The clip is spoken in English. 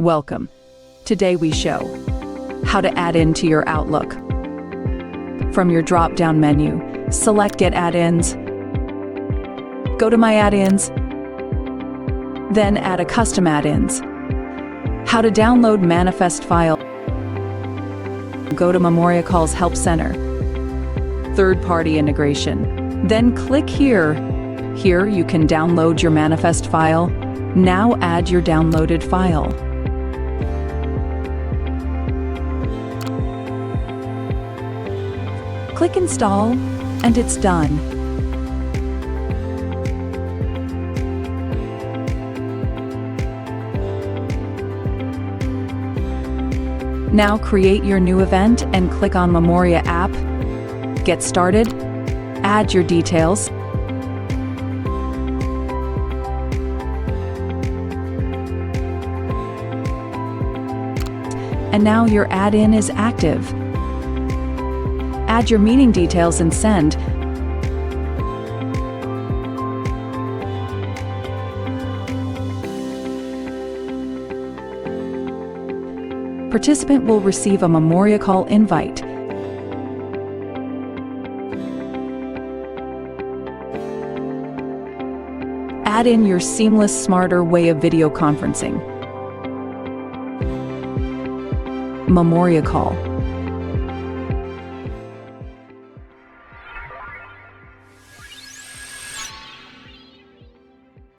Welcome. Today we show how to add into your Outlook. From your drop-down menu, select Get Add-ins. Go to My Add-ins, then add a custom add-ins. How to download manifest file. Go to MemoriaCall's Help Center. Third-party integration. Then click here. Here you can download your manifest file. Now add your downloaded file. Click Install, and it's done. Now create your new event and click on Memoria app. Get started. Add your details. And now your add-in is active. Add your meeting details and send. Participant will receive a MemoriaCall invite. Add in your seamless, smarter way of video conferencing. MemoriaCall.